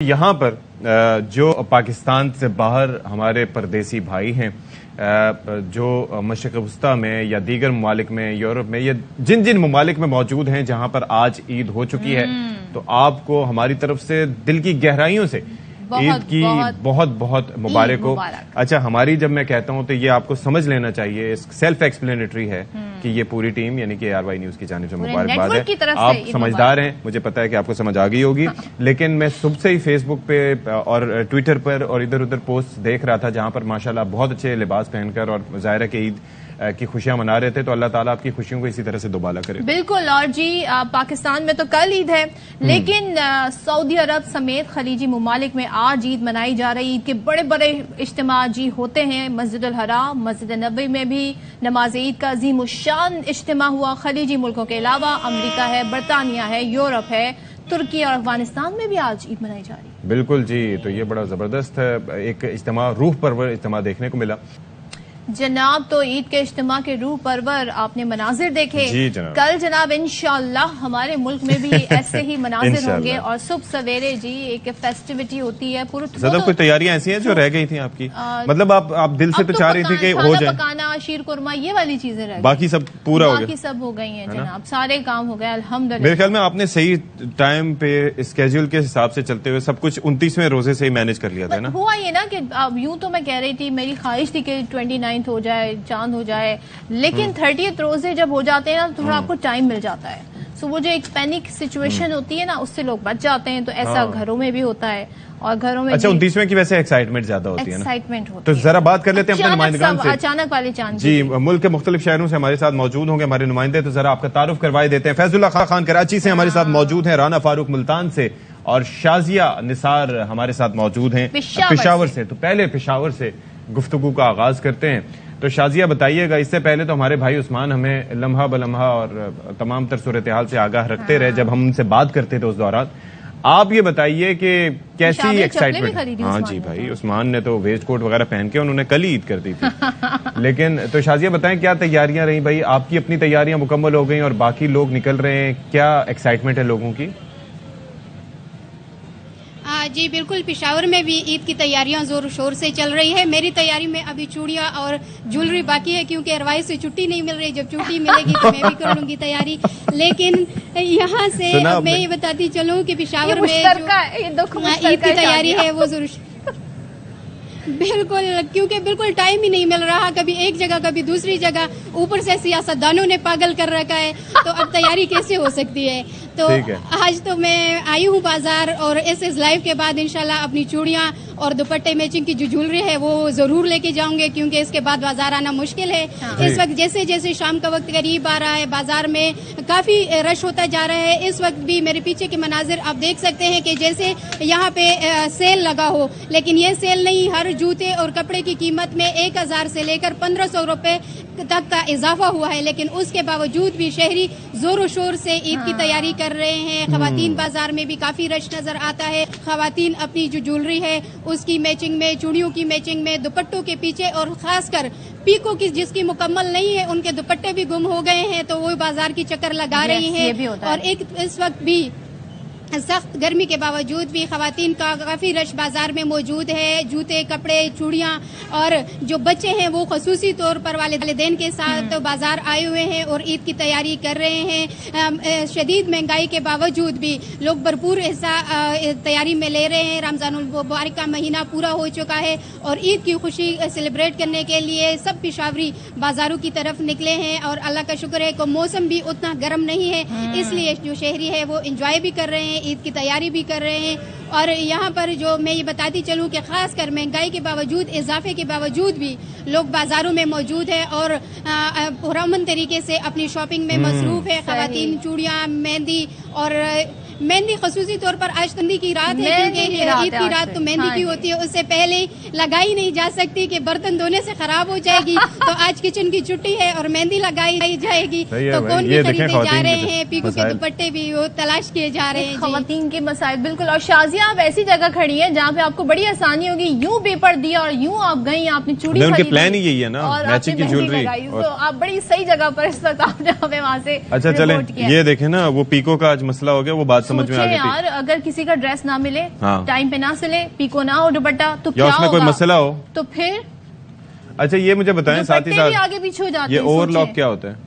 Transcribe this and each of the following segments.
यहाँ पर जो पाकिस्तान से बाहर हमारे परदेसी भाई हैं, जो मशरिक़ वस्ता में या दीगर ममालिक में, यूरोप में, या जिन जिन ममालिक में मौजूद हैं जहाँ पर आज ईद हो चुकी है, तो आपको हमारी तरफ से दिल की गहराइयों से ईद की बहुत बहुत मुबारक हो। अच्छा, हमारी जब मैं कहता हूँ तो ये आपको समझ लेना चाहिए, सेल्फ एक्सप्लेनेटरी है कि ये पूरी टीम यानी कि ARY न्यूज की जानिब से मुबारकबाद है। आप समझदार हैं, मुझे पता है कि आपको समझ आ गई होगी। लेकिन मैं सुबह से ही फेसबुक पे और ट्विटर पर और इधर उधर पोस्ट देख रहा था जहां पर माशाल्लाह बहुत अच्छे लिबास पहनकर और ज़ाहिर है कि ईद की खुशियां मना रहे थे। तो अल्लाह ताला आपकी खुशियों को इसी तरह से दोबाला करे। बिल्कुल। और जी पाकिस्तान में तो कल ईद है, लेकिन सऊदी अरब समेत खलीजी ममालिक में आज ईद मनाई जा रही। ईद के बड़े बड़े इज्तिमा जी होते हैं। मस्जिद अल हराम, मस्जिद नबी में भी नमाज ईद का अजीम शान इज्तिमा हुआ। खलीजी मुल्कों के अलावा अमरीका है, बरतानिया है, यूरोप है, तुर्की और अफगानिस्तान में भी आज ईद मनाई जा रही है। बिल्कुल जी, तो ये बड़ा जबरदस्त एक इज्तिमा, रूह परवर इज्तिमा देखने को मिला जनाब। तो ईद के इज्तिमा के रूह परवर आपने मनाजिर देखे। कल जनाब इंशाअल्लाह हमारे मुल्क में भी ऐसे ही मनाजिर होंगे और सुबह सवेरे जी एक फेस्टिविटी होती है। पूरी कोई तैयारियां ऐसी हैं जो रह गई थी आपकी? मतलब आप दिल से तो चाह रही थी कि हो जाए, पकाना, शीर कुरमा, ये वाली चीजें रह गई, बाकी सब पूरा हो गया, बाकी सब हो गई हैं जनाब, सारे काम हो गए अल्हम्दुलिल्लाह। मेरे ख्याल में आपने सही टाइम पे स्केड्यूल के हिसाब से चलते हुए सब कुछ 29वें रोजे से ही मैनेज कर लिया था ना। हुआ ये ना कि यूं तो मैं कह रही थी, मेरी ख्वाहिश थी कि 29 हो जाए, चांद हो जाए, लेकिन 30th रोजे जब हो जाते हैं ना थोड़ा आपको टाइम मिल जाता है। सो वो जो एक पैनिक सिचुएशन होती है ना, उससे लोग बच जाते हैं। तो ऐसा घरों में भी होता है और घरों में। अच्छा, 29वें की वैसे एक्साइटमेंट ज्यादा होती है ना? एक्साइटमेट होती तो जरा बात कर लेते हैं अपने नुमाइंदगान से। अचानक वाली चांद जी, मुल्क के मुख्तलिफ शहरों से हमारे साथ मौजूद होंगे हमारे नुमाइंदे। तो जरा आपका तारुफ करवाए देते हैं। फैजुल्लाह खान कराची से हमारे साथ मौजूद हैं, राना फारूक मुल्तान से और शाजिया निसार हमारे साथ मौजूद हैं पेशावर से। तो पहले पेशावर से गुफ्तगू का आगाज करते हैं। तो शाजिया बताइएगा, इससे पहले तो हमारे भाई उस्मान हमें लम्हा बलम्हा और तमाम तर सूरत हाल से आगाह रखते रहे जब हम उनसे बात करते थे उस दौरान। आप ये बताइए कि कैसी एक्साइटमेंट? हाँ जी भाई, उस्मान ने तो वेस्ट कोट वगैरह पहन के उन्होंने कल ही ईद कर दी थी। लेकिन तो शाजिया बताएं, क्या तैयारियां रही भाई? आपकी अपनी तैयारियां मुकम्मल हो गई और बाकी लोग निकल रहे हैं, क्या एक्साइटमेंट है लोगों की? जी बिल्कुल, पेशावर में भी ईद की तैयारियां जोर शोर से चल रही है। मेरी तैयारी में अभी चूड़ियां और ज्वेलरी बाकी है, क्योंकि ARY से छुट्टी नहीं मिल रही। जब छुट्टी मिलेगी तो मैं भी कर लूंगी तैयारी। लेकिन यहाँ से मैं ये बताती चलूँ कि पेशावर में ईद की तैयारी है वो जरूर बिल्कुल, क्योंकि बिल्कुल टाइम ही नहीं मिल रहा, कभी एक जगह कभी दूसरी जगह, ऊपर से सियासतदानों ने पागल कर रखा है, तो अब तैयारी कैसे हो सकती है? तो आज तो मैं आई हूँ बाजार और SS लाइव के बाद इंशाल्लाह अपनी चूड़ियां और दुपट्टे मैचिंग की जो ज्वेलरी है वो जरूर लेके जाऊंगे, क्योंकि इसके बाद बाजार आना मुश्किल है। इस वक्त जैसे जैसे शाम का वक्त करीब आ रहा है, बाजार में काफी रश होता जा रहा है। इस वक्त भी मेरे पीछे के मनाजिर आप देख सकते हैं कि जैसे यहाँ पे सेल लगा हो, लेकिन ये सेल नहीं, हर जूते और कपड़े की कीमत में 1000 से लेकर 1500 रुपए तक का इजाफा हुआ है। लेकिन उसके बावजूद भी शहरी जोरों शोर से ईद की तैयारी कर रहे हैं। खवातीन बाजार में भी काफी रश नजर आता है। खवातीन अपनी जो ज्वेलरी है उसकी मैचिंग में, चूड़ियों की मैचिंग में, दुपट्टों के पीछे, और खासकर पीको की जिसकी मुकम्मल नहीं है उनके दुपट्टे भी गुम हो गए हैं, तो वो बाजार की चक्कर लगा रही हैं। और एक इस वक्त भी सख्त गर्मी के बावजूद भी खवातीन का काफी रश बाजार में मौजूद है। जूते, कपड़े, चूड़ियां, और जो बच्चे हैं वो खसूसी तौर पर वालिदैन के साथ बाजार आए हुए हैं और ईद की तैयारी कर रहे हैं। शदीद महंगाई के बावजूद भी लोग भरपूर हिस्सा तैयारी में ले रहे हैं। रमजानुल मुबारक का महीना पूरा हो चुका है और ईद की खुशी सेलिब्रेट करने के लिए सब पेशावरी बाजारों की तरफ निकले हैं। और अल्लाह का शुक्र है कि मौसम भी उतना गर्म नहीं है, इसलिए जो शहरी है वो इंजॉय भी कर रहे हैं, ईद की तैयारी भी कर रहे हैं। और यहाँ पर जो मैं ये बताती चलूँ कि खासकर महंगाई के बावजूद, इजाफे के बावजूद भी लोग बाजारों में मौजूद है और पुरअमन तरीके से अपनी शॉपिंग में मसरूफ है। खवातीन चूड़ियाँ, मेहंदी, और मेहंदी खसूसी तौर पर आज तंदी की रात है, क्योंकि ईद की रात तो मेहंदी की होती है, उससे पहले लगाई नहीं जा सकती कि बर्तन धोने से खराब हो जाएगी। तो आज किचन की छुट्टी है और मेहंदी लगाई जाएगी। तो कौन भी खरीदे जा रहे हैं, पीको के दुपट्टे भी वो तलाश किए जा रहे हैं। खवातीन के मसाइल बिल्कुल। और शाजिया आप ऐसी जगह खड़ी है जहाँ पे आपको बड़ी आसानी होगी, यूं पेपर दिया और यूं आप गई, आपने चूड़ी खरीदी, प्लान ही यही है ना, मैचिंग की ज्वेलरी। तो आप बड़ी सही जगह पर इस वक्त आप जहाँ पे वहाँ से। अच्छा चले, ये देखे ना, वो पीको का आज मसला हो गया, वो बात समझ में आ सोचें गई यार, अगर किसी का ड्रेस ना मिले, हाँ। टाइम पे ना सिले, पीको ना हो दुपट्टा, तो या क्या उसमें कोई होगा? मसला हो। तो फिर अच्छा ये मुझे बताएं साथ ही दुपट्टे भी साथ आगे पीछे हो जाते ये हैं। ओवरलॉक सोचें। क्या होता है?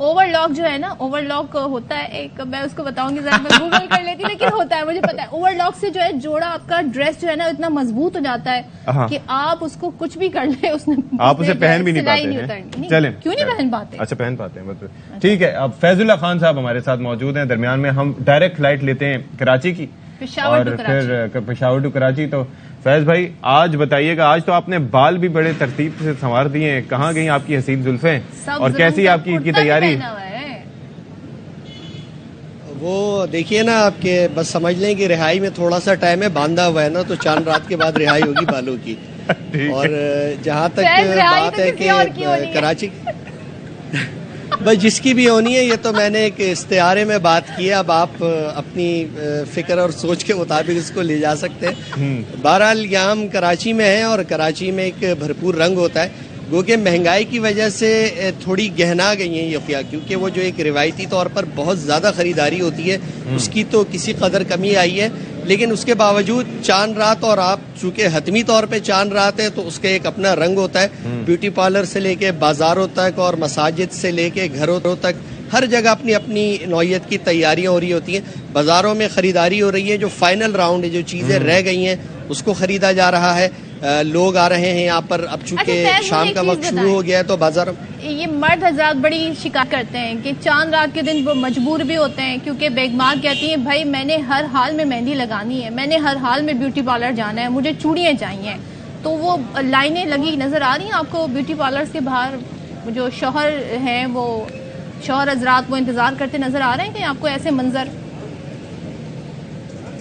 ओवरलॉक जो है ना, ओवरलॉक होता है एक, मैं उसको बताऊंगी जरा, मैं गूगल कर लेती, लेकिन होता है, मुझे पता है। ओवरलॉक से जो है जोड़ा आपका ड्रेस जो है ना इतना मजबूत हो जाता हाँ। है कि आप उसको कुछ भी कर ले, उसने आप उसे पहन भी नहीं सिलाई पाते हैं। उतरनी। चलें, क्यों नहीं पहन पाते? अच्छा पहन पाते हैं मतलब। ठीक है, अब फैजुल्ला खान साहब हमारे साथ मौजूद हैं दरमियान में। हम डायरेक्ट फ्लाइट लेते हैं कराची की पेशावर और टू कराची। फिर पेशावर टू कराची। तो फैज भाई आज बताइएगा, आज तो आपने बाल भी बड़े तरतीब से संवार दिए हैं, कहाँ गई आपकी हसीन जुल्फें सब और कैसी रंग का आपकी की कुर्ता भी तैयारी? पहना हुआ है। वो देखिए ना, आपके बस समझ लें कि रिहाई में थोड़ा सा टाइम है, बांधा हुआ है ना, तो चांद रात के बाद रिहाई होगी बालों की। ठीक और जहाँ तक फैज रिहाई बात तो है किसी और की होनी कि है। कराची बस जिसकी भी होनी है, ये तो मैंने एक इस्तिहारे में बात की है। अब आप अपनी फिक्र और सोच के मुताबिक इसको ले जा सकते हैं। बहरहाल यहाँ हम कराची में हैं और कराची में एक भरपूर रंग होता है, वो कि महंगाई की वजह से थोड़ी गहना गई हैं यकिया, क्योंकि वो जो एक रिवायती तौर पर बहुत ज़्यादा ख़रीदारी होती है उसकी तो किसी कदर कमी आई है। लेकिन उसके बावजूद चांद रात, और आप चूंकि हतमी तौर पे चांद रात है तो उसका एक अपना रंग होता है। ब्यूटी पार्लर से लेके बाजारों तक और मसाजिद से लेके घरों तक हर जगह अपनी अपनी नौयत की तैयारियां हो रही होती हैं। बाजारों में खरीदारी हो रही है, जो फाइनल राउंड है, जो चीज़ें रह गई हैं उसको खरीदा जा रहा है। लोग आ रहे हैं यहाँ पर, अब चूंकि अच्छा, शाम का वक्त शुरू हो गया है तो बाजार ये मर्द हजरात बड़ी शिकायत करते हैं कि चांद रात के दिन वो मजबूर भी होते हैं, क्योंकि बेगमात कहती हैं भाई मैंने हर हाल में मेहंदी लगानी है, मैंने हर हाल में ब्यूटी पार्लर जाना है, मुझे चूड़ियाँ चाहिए। तो वो लाइनें लगी नजर आ रही हैं आपको ब्यूटी पार्लर्स के बाहर? जो शौहर हैं वो शौहर हजरात वो इंतजार करते नजर आ रहे हैं कि आपको ऐसे मंजर?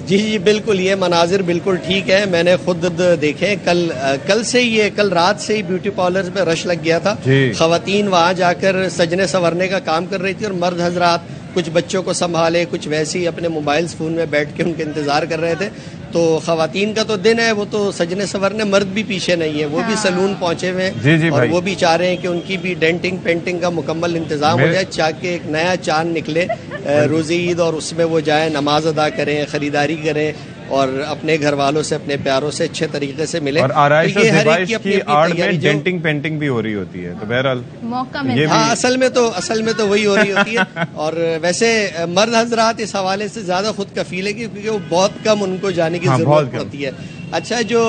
जी जी बिल्कुल, ये मनाजिर बिल्कुल ठीक है, मैंने खुद देखे। कल रात से ही ब्यूटी पार्लर्स में रश लग गया था। खवातीन वहां जाकर सजने संवरने का काम कर रही थी और मर्द हजरात कुछ बच्चों को संभाले, कुछ वैसे ही अपने मोबाइल्स फोन में बैठ के उनके इंतजार कर रहे थे। तो खवातीन का तो दिन है, वो तो सजने संवरने, मर्द भी पीछे नहीं है, वो भी सलून पहुंचे हुए हैं और वो भी चाह रहे हैं कि उनकी भी डेंटिंग पेंटिंग का मुकम्मल इंतजाम हो जाए, ताकि एक नया चांद निकले रोज़े ईद और उसमें वो जाए, नमाज अदा करें, खरीदारी करें और अपने घर वालों से, अपने प्यारों से अच्छे तरीके से मिले। और आराइश तो और ये हर एक दिवाइश की अपनी की अपनी आड़ में तैयारी जो- डेंटिंग पेंटिंग भी हो रही होती है, तो बहरहाल मौका ये मिलता है। भी- हाँ, असल में तो वही हो रही होती है। और वैसे मर्द हजरात इस हवाले से ज्यादा खुद कफील है क्योंकि वो बहुत कम उनको जाने की हाँ, जरूरत बहुत कम। होती है। अच्छा, जो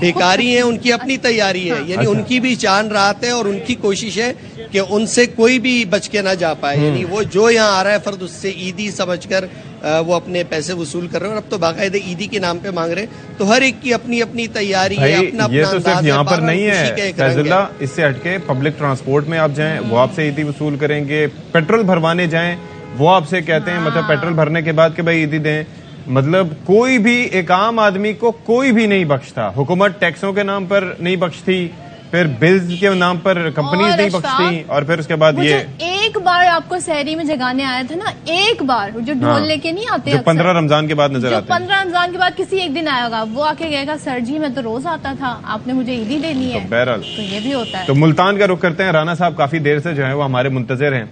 भिखारी हैं उनकी अपनी तैयारी है, यानी उनकी भी चांद रात है और उनकी कोशिश है कि उनसे कोई भी बच के ना जा पाए। यानी वो जो यहाँ आ रहा है फर्द उससे ईदी समझकर वो अपने पैसे वसूल कर रहे हैं और अब तो बाकायदे ईदी के नाम पे मांग रहे हैं। तो हर एक की अपनी अपनी तैयारी है, अपना ये अपना तो सिर्फ अंदाज है, यहाँ पर बारह नहीं खुशी का है एक रंग फैजुल्ला, है। इससे हटके पब्लिक ट्रांसपोर्ट में आप जाएं वो आपसे ईदी वसूल करेंगे, पेट्रोल भरवाने जाएं वो आपसे कहते हैं मतलब पेट्रोल भरने के बाद कि भाई ईदी दें। मतलब कोई भी एक आम आदमी को कोई भी नहीं बख्शता। हुकूमत टैक्सों के नाम पर नहीं बख्शती, फिर बिल्स के नाम पर कंपनीज नहीं बख्शती, और फिर उसके बाद ये एक बार आपको शहरी में जगाने आया था ना, एक बार जो ढोल लेके नहीं आते, जो 15 रमजान के बाद नजर जो आते हैं। 15 रमजान के बाद किसी एक दिन आएगा, वो आके कहेगा सर जी मैं तो रोज आता था, आपने मुझे ईदी देनी है। तो बहरहाल तो ये भी होता है। तो मुल्तान का रुख करते हैं। राना साहब काफी देर से जो है वो हमारे मुंतजर हैं,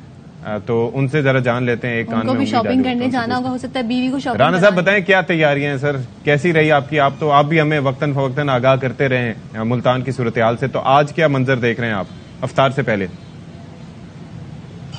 तो उनसे जरा जान लेते हैं। एक कान उनको में भी उंगली शॉपिंग डाली करने होती है, जाना होगा, हो सकता है बीवी को शॉपिंग राना साहब करानी। बताएं क्या तैयारियां हैं सर, कैसी रही आपकी? आप भी हमें वक्तन फवक्तन आगाह करते रहे मुल्तान की सूरत हाल से, तो आज क्या मंजर देख रहे हैं आप अफ्तार से पहले?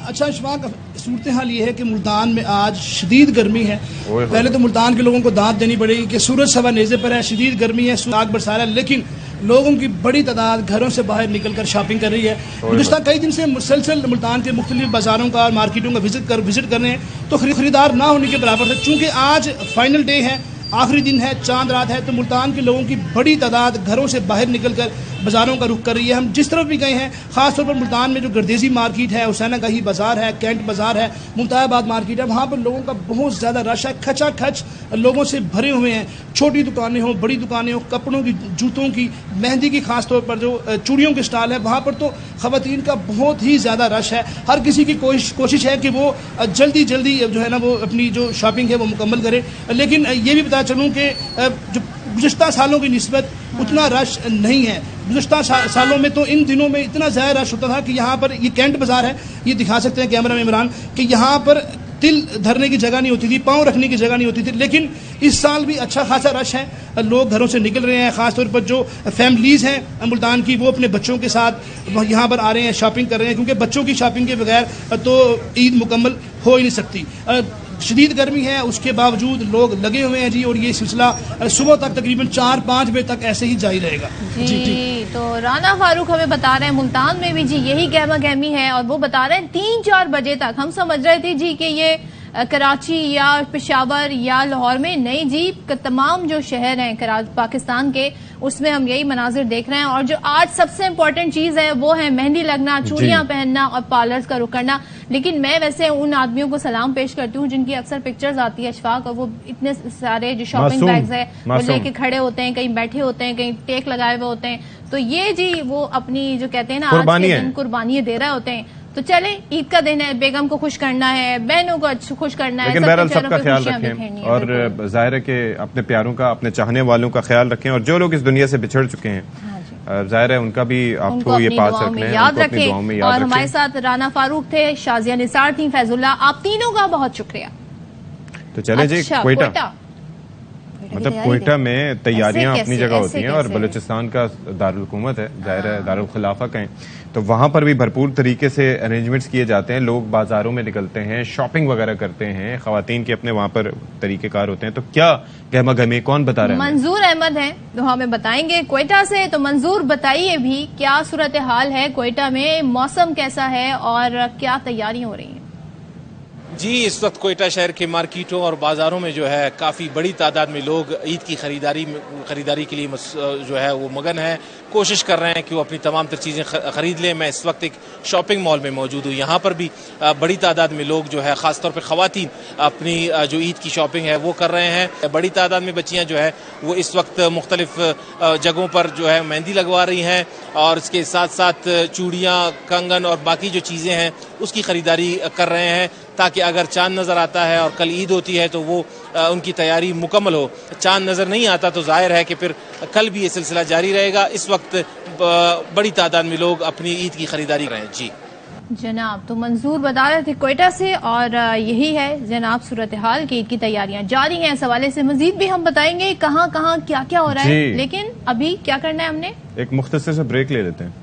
अच्छा इशफाक, सूरत हाल ये है कि मुल्तान में आज शदीद गर्मी है। पहले तो मुल्तान के लोगों को दाद देनी पड़ेगी कि सूरज सवा नेज़े पर है, शदीद गर्मी है, आग बरसा रहा है, लेकिन लोगों की बड़ी तादाद घरों से बाहर निकलकर शॉपिंग कर रही है। गुज़श्ता कई दिन से मुसलसल मुल्तान के मुख्तलिफ बाजारों का और मार्केटों का विजिट कर रहे हैं, तो खरीदार ना होने के बराबर है। चूँकि आज फाइनल डे है, आखिरी दिन है, चांद रात है, तो मुल्तान के लोगों की बड़ी तादाद घरों से बाहर निकलकर बाज़ारों का रुख कर रही है। हम जिस तरफ भी गए हैं, खासतौर पर मुल्तान में जो गर्देजी मार्केट है, हुसैना गाही बाज़ार है, कैंट बाज़ार है, मुमतायाबाद मार्केट है, वहाँ पर लोगों का बहुत ज़्यादा रश है, खचा खच लोगों से भरे हुए हैं। छोटी दुकानें हों, बड़ी दुकानें हों, कपड़ों की, जूतों की, मेहंदी की, खासतौर पर जो चूड़ियों के स्टॉल है, वहाँ पर तो ख़वातीन का बहुत ही ज़्यादा रश है। हर किसी की कोशिश है कि वो जल्दी जो है ना वो अपनी जो शॉपिंग है वो मुकम्मल करे। लेकिन ये भी बता चलूँ कि जो गुज़श्ता सालों की निस्बत उतना रश नहीं है। गुज़श्ता सालों में तो इन दिनों में इतना ज़्यादा रश होता था कि यहाँ पर, ये कैंट बाज़ार है, ये दिखा सकते हैं कैमरा में इमरान, कि यहाँ पर तिल धरने की जगह नहीं होती थी, पाँव रखने की जगह नहीं होती थी। लेकिन इस साल भी अच्छा खासा रश है, लोग घरों से निकल रहे हैं। खासतौर पर जो फैमिलीज़ हैं मुल्तान की, वो अपने बच्चों के साथ यहाँ पर आ रहे हैं, शॉपिंग कर रहे हैं, क्योंकि बच्चों की शॉपिंग के बगैर तो ईद मुकम्मल हो ही नहीं सकती। शदीद गर्मी है, उसके बावजूद लोग लगे हुए हैं जी, और ये सिलसिला सुबह तक तकरीबन 4-5 बजे तक ऐसे ही जारी रहेगा जी। तो राना फारूक हमें बता रहे हैं मुल्तान में भी जी यही गहमा गहमी है, और वो बता रहे हैं 3-4 बजे तक। हम समझ रहे थे जी कि ये कराची या पेशावर या लाहौर में, नहीं जी, तमाम जो शहर हैं पाकिस्तान के, उसमें हम यही मनाजिर देख रहे हैं। और जो आज सबसे इम्पोर्टेंट चीज है वो है मेहंदी लगना, चूड़ियां पहनना और पार्लर्स का रुख करना। लेकिन मैं वैसे उन आदमियों को सलाम पेश करती हूँ जिनकी अक्सर पिक्चर्स आती है अशफाक, और वो इतने सारे जो शॉपिंग बैग्स है वो लेके खड़े होते हैं, कहीं बैठे होते हैं, कहीं टेक लगाए हुए होते हैं। तो ये जी वो अपनी जो कहते हैं ना आज के दिन कुर्बानी दे रहे होते हैं। तो चले, ईद का दिन है, बेगम को खुश करना है, बहनों को खुश करना है, लेकिन बहरहाल सबका ख्याल रखें, और जाहिर है कि अपने प्यारों का, अपने चाहने वालों का ख्याल रखें, और जो लोग इस दुनिया से बिछड़ चुके हैं जाहिर है उनका भी आपको ये पास रखना है, याद रखें। और हमारे साथ राना फारूक थे, शाजिया निसार थी, फैजुल्ला, आप तीनों का बहुत शुक्रिया। तो चले जी कोयटा, मतलब कोयटा में तैयारियां अपनी जगह होती हैं, और बलूचिस्तान का दारुल हुकूमत है, जाहिर है दारुल खिलाफा कहें, तो वहां पर भी भरपूर तरीके से अरेंजमेंट्स किए जाते हैं। लोग बाजारों में निकलते हैं, शॉपिंग वगैरह करते हैं, खवातीन के अपने वहां पर तरीकेकार होते हैं। तो क्या गहमा गहमी कौन बता रहा है? मंजूर अहमद हैं जो हमें बताएंगे कोयटा से। तो मंजूर, बताइए भी क्या सूरत हाल है कोयटा में, मौसम कैसा है और क्या तैयारियां हो रही हैं? जी, इस वक्त कोयटा शहर के मार्केटों और बाज़ारों में जो है काफ़ी बड़ी तादाद में लोग ईद की ख़रीदारी के लिए जो है वो मगन है, कोशिश कर रहे हैं कि वो अपनी तमाम तर चीज़ें ख़रीद लें। मैं इस वक्त एक शॉपिंग मॉल में मौजूद हूँ, यहाँ पर भी बड़ी तादाद में लोग जो है ख़ासतौर पर ख़वातीन अपनी जो ईद की शॉपिंग है वो कर रहे हैं। बड़ी तादाद में बच्चियाँ जो है वो इस वक्त मुख्तलिफ जगहों पर जो है मेहंदी लगवा रही हैं, और इसके साथ साथ चूड़ियाँ, कंगन और बाकी जो चीज़ें हैं उसकी ख़रीदारी कर रहे हैं, ताकि अगर चांद नज़र आता है और कल ईद होती है तो वो उनकी तैयारी मुकम्मल हो। चांद नज़र नहीं आता तो जाहिर है कि फिर कल भी ये सिलसिला जारी रहेगा। इस वक्त बड़ी तादाद में लोग अपनी ईद की खरीदारी कर रहे हैं। जी जनाब, तो मंजूर बता रहे थे कोयटा से, और यही है जनाब सूरत हाल की ईद की तैयारियां जारी हैं। इस हवाले से मजीद भी हम बताएंगे कहाँ कहाँ क्या क्या हो रहा है, लेकिन अभी क्या करना है, हमने एक मुख्तसर से ब्रेक ले लेते हैं।